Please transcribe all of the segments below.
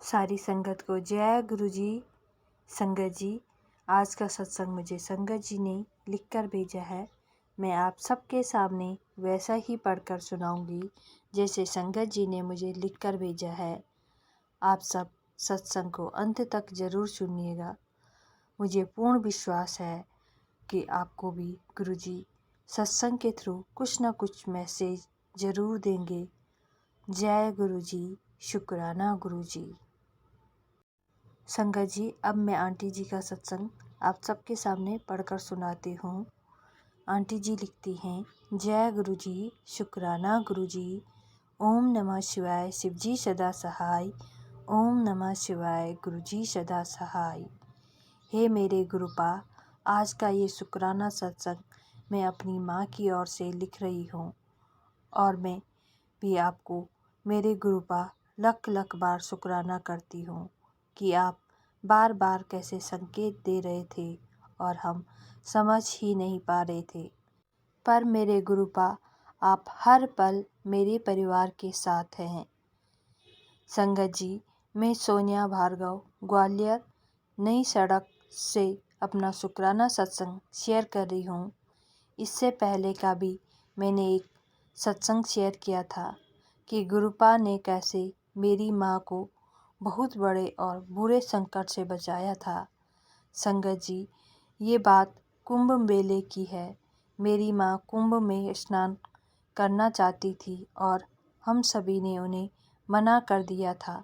सारी संगत को जय गुरु जी। संगत जी, आज का सत्संग मुझे संगत जी ने लिखकर भेजा है। मैं आप सबके सामने वैसा ही पढ़कर सुनाऊंगी जैसे संगत जी ने मुझे लिखकर भेजा है। आप सब सत्संग को अंत तक ज़रूर सुनिएगा। मुझे पूर्ण विश्वास है कि आपको भी गुरु जी सत्संग के थ्रू कुछ न कुछ मैसेज ज़रूर देंगे। जय गुरु जी, शुक्राना गुरु जी। संगत जी, अब मैं आंटी जी का सत्संग आप सबके सामने पढ़कर सुनाती हूँ। आंटी जी लिखती हैं, जय गुरु जी, शुक्राना गुरु जी। ओम नमः शिवाय, शिव जी सदा सहाय। ओम नमः शिवाय, गुरु जी सदा सहाय। हे मेरे गुरुपा, आज का ये शुक्राना सत्संग मैं अपनी माँ की ओर से लिख रही हूँ और मैं भी आपको मेरे गुरुपा लख लख बार शुक्राना करती हूँ कि आप बार बार कैसे संकेत दे रहे थे और हम समझ ही नहीं पा रहे थे। पर मेरे गुरुपा, आप हर पल मेरे परिवार के साथ हैं। संगत जी, मैं सोनिया भार्गव ग्वालियर नई सड़क से अपना शुक्राना सत्संग शेयर कर रही हूँ। इससे पहले का भी मैंने एक सत्संग शेयर किया था कि गुरुपा ने कैसे मेरी माँ को बहुत बड़े और बुरे संकट से बचाया था। संगत जी, ये बात कुंभ मेले की है। मेरी माँ कुंभ में स्नान करना चाहती थी और हम सभी ने उन्हें मना कर दिया था,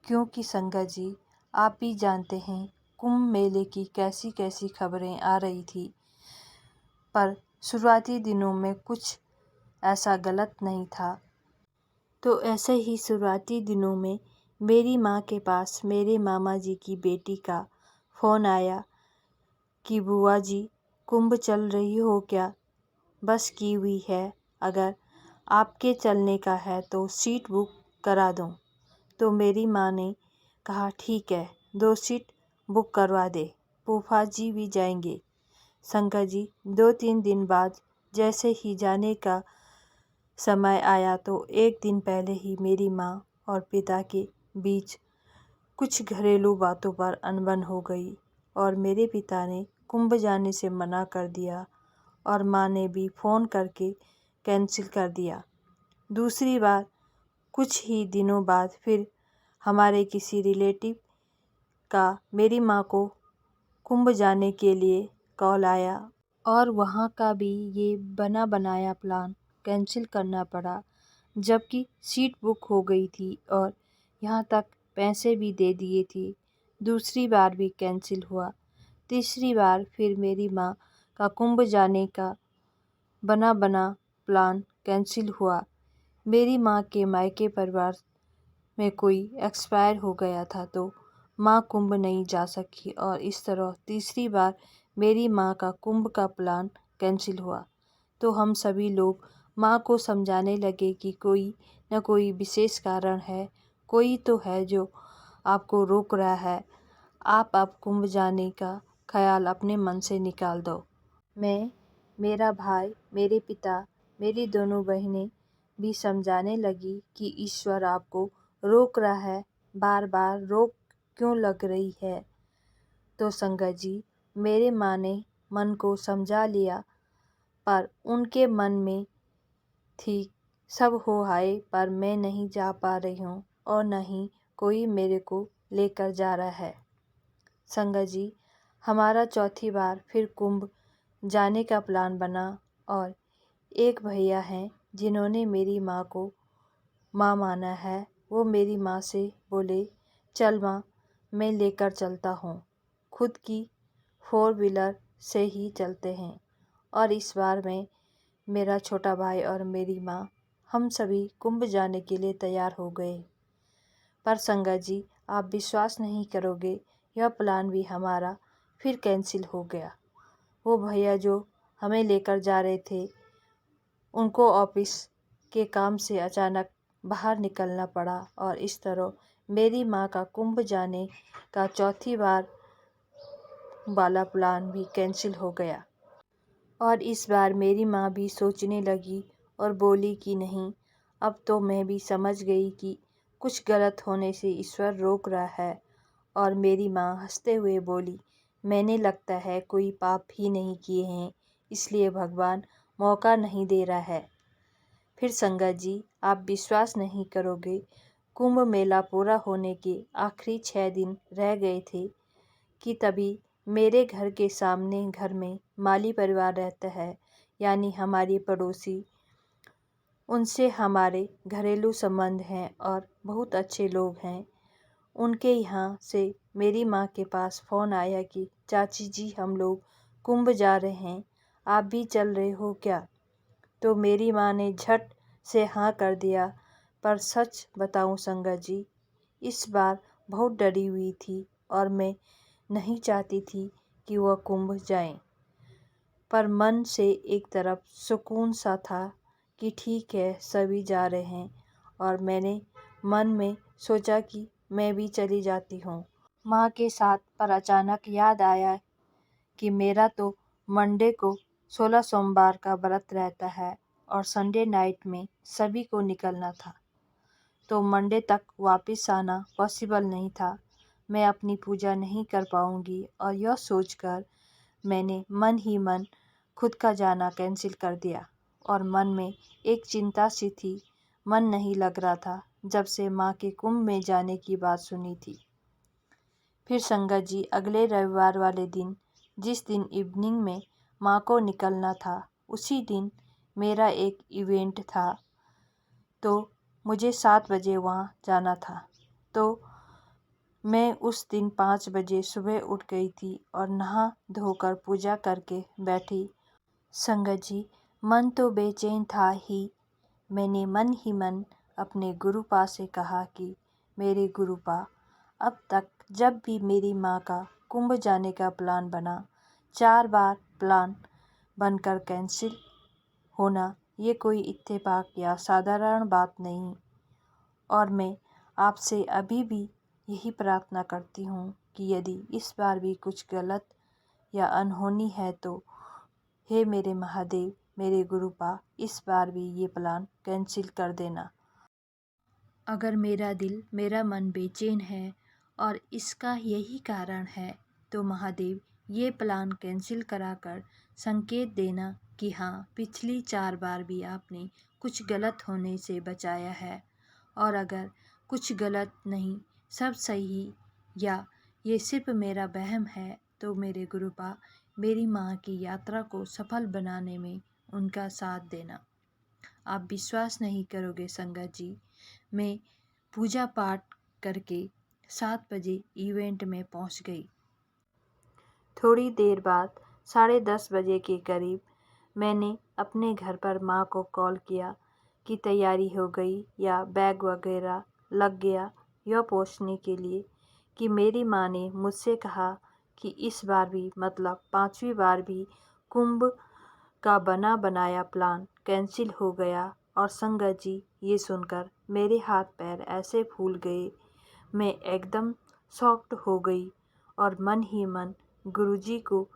क्योंकि संगत जी आप भी जानते हैं कुंभ मेले की कैसी कैसी खबरें आ रही थी। पर शुरुआती दिनों में कुछ ऐसा गलत नहीं था। तो ऐसे ही शुरुआती दिनों में मेरी माँ के पास मेरे मामा जी की बेटी का फ़ोन आया कि बुआ जी कुंभ चल रही हो क्या? बस की हुई है, अगर आपके चलने का है तो सीट बुक करा दूँ। तो मेरी माँ ने कहा ठीक है, 2 सीट बुक करवा दे, फूफा जी भी जाएंगे। संगत जी, 2-3 दिन बाद जैसे ही जाने का समय आया तो एक दिन पहले ही मेरी माँ और पिता के बीच कुछ घरेलू बातों पर अनबन हो गई और मेरे पिता ने कुंभ जाने से मना कर दिया और माँ ने भी फ़ोन करके कैंसिल कर दिया। दूसरी बार कुछ ही दिनों बाद फिर हमारे किसी रिलेटिव का मेरी माँ को कुंभ जाने के लिए कॉल आया और वहाँ का भी ये बना बनाया प्लान कैंसिल करना पड़ा, जबकि सीट बुक हो गई थी और यहाँ तक पैसे भी दे दिए थे। दूसरी बार भी कैंसिल हुआ। तीसरी बार फिर मेरी माँ का कुंभ जाने का बना बना प्लान कैंसिल हुआ। मेरी माँ के मायके परिवार में कोई एक्सपायर हो गया था तो माँ कुंभ नहीं जा सकी और इस तरह तीसरी बार मेरी माँ का कुंभ का प्लान कैंसिल हुआ। तो हम सभी लोग माँ को समझाने लगे कि कोई न कोई विशेष कारण है, कोई तो है जो आपको रोक रहा है। आप कुंभ जाने का ख्याल अपने मन से निकाल दो। मैं, मेरा भाई, मेरे पिता, मेरी दोनों बहनें भी समझाने लगी कि ईश्वर आपको रोक रहा है, बार बार रोक क्यों लग रही है। तो संगत जी, मेरे माँ ने मन को समझा लिया, पर उनके मन में थी सब हो हाय, पर मैं नहीं जा पा रही हूँ और न ही कोई मेरे को लेकर जा रहा है। संगत जी, हमारा चौथी बार फिर कुंभ जाने का प्लान बना और एक भैया हैं जिन्होंने मेरी माँ को माँ माना है। वो मेरी माँ से बोले, चल माँ, मैं लेकर चलता हूँ, खुद की 4 व्हीलर से ही चलते हैं। और इस बार मैं, मेरा छोटा भाई और मेरी माँ, हम सभी कुंभ जाने के लिए तैयार हो गए। पर संगत जी, आप विश्वास नहीं करोगे, यह प्लान भी हमारा फिर कैंसिल हो गया। वो भैया जो हमें लेकर जा रहे थे, उनको ऑफिस के काम से अचानक बाहर निकलना पड़ा और इस तरह मेरी माँ का कुंभ जाने का चौथी बार वाला प्लान भी कैंसिल हो गया। और इस बार मेरी माँ भी सोचने लगी और बोली कि नहीं, अब तो मैं भी समझ गई कि कुछ गलत होने से ईश्वर रोक रहा है। और मेरी माँ हंसते हुए बोली, मैंने लगता है कोई पाप ही नहीं किए हैं, इसलिए भगवान मौका नहीं दे रहा है। फिर संगत जी, आप विश्वास नहीं करोगे, कुंभ मेला पूरा होने के आखिरी 6 दिन रह गए थे कि तभी मेरे घर के सामने घर में माली परिवार रहता है, यानी हमारी पड़ोसी। उनसे हमारे घरेलू संबंध हैं और बहुत अच्छे लोग हैं। उनके यहाँ से मेरी माँ के पास फ़ोन आया कि चाची जी, हम लोग कुंभ जा रहे हैं, आप भी चल रहे हो क्या? तो मेरी माँ ने झट से हाँ कर दिया। पर सच बताऊँ संगत जी, इस बार बहुत डरी हुई थी और मैं नहीं चाहती थी कि वह कुंभ जाएं। पर मन से एक तरफ सुकून सा था कि ठीक है, सभी जा रहे हैं। और मैंने मन में सोचा कि मैं भी चली जाती हूँ माँ के साथ। पर अचानक याद आया कि मेरा तो मंडे को 16 सोमवार का व्रत रहता है और संडे नाइट में सभी को निकलना था, तो मंडे तक वापस आना पॉसिबल नहीं था। मैं अपनी पूजा नहीं कर पाऊँगी और यह सोचकर मैंने मन ही मन खुद का जाना कैंसिल कर दिया। और मन में एक चिंता सी थी, मन नहीं लग रहा था जब से माँ के कुंभ में जाने की बात सुनी थी। फिर संगत जी, अगले रविवार वाले दिन, जिस दिन इवनिंग में माँ को निकलना था, उसी दिन मेरा एक इवेंट था, तो मुझे 7 बजे वहाँ जाना था। तो मैं उस दिन 5 बजे सुबह उठ गई थी और नहा धोकर पूजा करके बैठी। संगत जी, मन तो बेचैन था ही। मैंने मन ही मन अपने गुरुपा से कहा कि मेरे गुरुपा, अब तक जब भी मेरी माँ का कुंभ जाने का प्लान बना, 4 बार प्लान बनकर कैंसिल होना ये कोई इत्तेफाक या साधारण बात नहीं। और मैं आपसे अभी भी यही प्रार्थना करती हूँ कि यदि इस बार भी कुछ गलत या अनहोनी है तो हे मेरे महादेव, मेरे गुरुपा, इस बार भी ये प्लान कैंसिल कर देना। अगर मेरा दिल, मेरा मन बेचैन है और इसका यही कारण है, तो महादेव ये प्लान कैंसिल कराकर संकेत देना कि हाँ, पिछली 4 बार भी आपने कुछ गलत होने से बचाया है। और अगर कुछ गलत नहीं, सब सही, या ये सिर्फ मेरा वहम है, तो मेरे गुरुपा मेरी माँ की यात्रा को सफल बनाने में उनका साथ देना। आप विश्वास नहीं करोगे संगत जी, मैं पूजा पाठ करके 7 बजे इवेंट में पहुंच गई। थोड़ी देर बाद 10:30 बजे के करीब मैंने अपने घर पर माँ को कॉल किया कि तैयारी हो गई या बैग वगैरह लग गया, यह पूछने के लिए कि मेरी माँ ने मुझसे कहा कि इस बार भी, मतलब 5वीं बार भी, कुंभ का बना बनाया प्लान कैंसिल हो गया। और संगत जी, ये सुनकर मेरे हाथ पैर ऐसे फूल गए, मैं एकदम शॉक्ड हो गई और मन ही मन गुरुजी को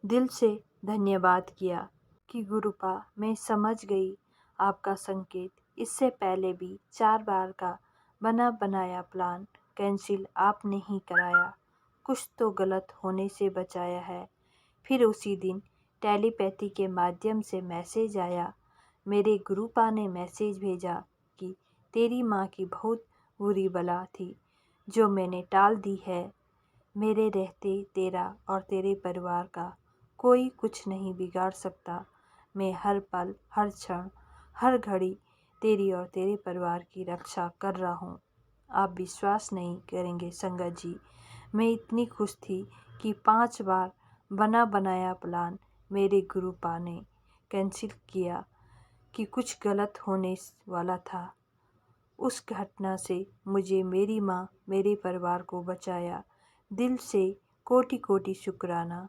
दिल से धन्यवाद किया कि गुरुपा, मैं समझ गई आपका संकेत। इससे पहले भी 4 बार का बना बनाया प्लान कैंसिल आपने ही कराया, कुछ तो गलत होने से बचाया है। फिर उसी दिन टेलीपैथी के माध्यम से मैसेज आया। मेरे गुरुपा ने मैसेज भेजा कि तेरी माँ की बहुत बुरी बला थी जो मैंने टाल दी है। मेरे रहते तेरा और तेरे परिवार का कोई कुछ नहीं बिगाड़ सकता। मैं हर पल, हर क्षण, हर घड़ी तेरी और तेरे परिवार की रक्षा कर रहा हूँ। आप विश्वास नहीं करेंगे संगत जी, मैं इतनी खुश थी कि 5 बार बना बनाया प्लान मेरे गुरुपा ने कैंसिल किया कि कुछ गलत होने वाला था। उस घटना से मुझे मेरी माँ, मेरे परिवार को बचाया। दिल से कोटि कोटि शुक्राना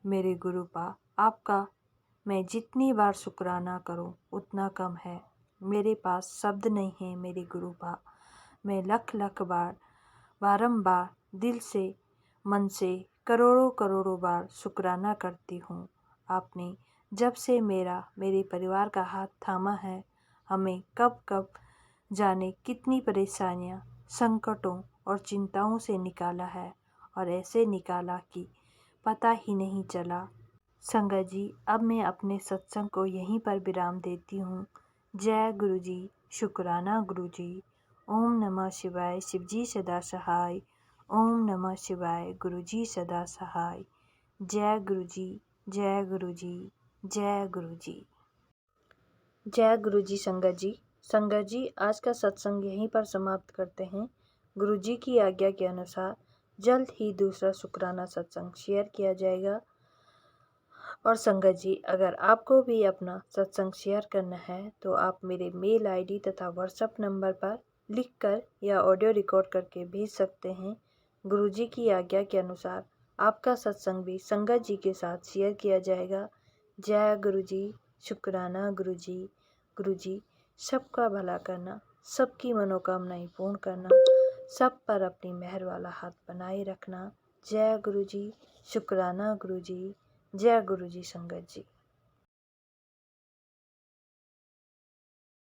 मेरे गुरुपा आपका। मैं जितनी बार शुक्राना करूं उतना कम है। मेरे पास शब्द नहीं है मेरे गुरुपा। मैं लख लख बार, बारंबार, दिल से, मन से, करोड़ों करोड़ों बार शुक्राना करती हूँ। आपने जब से मेरे परिवार का हाथ थामा है, हमें कब कब जाने कितनी परेशानियां, संकटों और चिंताओं से निकाला है और ऐसे निकाला कि पता ही नहीं चला। संगत जी, अब मैं अपने सत्संग को यहीं पर विराम देती हूँ। जय गुरु जी, शुक्राना गुरु जी। ओम नमः शिवाय, शिवजी सदा सहाय। ओम नमः शिवाय, गुरु जी सदा सहाय। जय गुरु जी, जय गुरु जी, जय गुरु जी। जय गुरु जी। संगत जी, आज का सत्संग यहीं पर समाप्त करते हैं। गुरु जी की आज्ञा के अनुसार जल्द ही दूसरा शुक्राना सत्संग शेयर किया जाएगा। और संगत जी, अगर आपको भी अपना सत्संग शेयर करना है तो आप मेरे मेल आईडी तथा व्हाट्सएप नंबर पर लिखकर या ऑडियो रिकॉर्ड करके भेज सकते हैं। गुरु जी की आज्ञा के अनुसार आपका सत्संग भी संगत जी के साथ शेयर किया जाएगा। जय गुरु जी, शुक्राना गुरु जी। गुरु जी, सबका भला करना, सबकी मनोकामनाएं पूर्ण करना, सब पर अपनी मेहर वाला हाथ बनाए रखना। जय गुरु जी, शुक्राना गुरु जी, जय गुरु जी। संगत जी।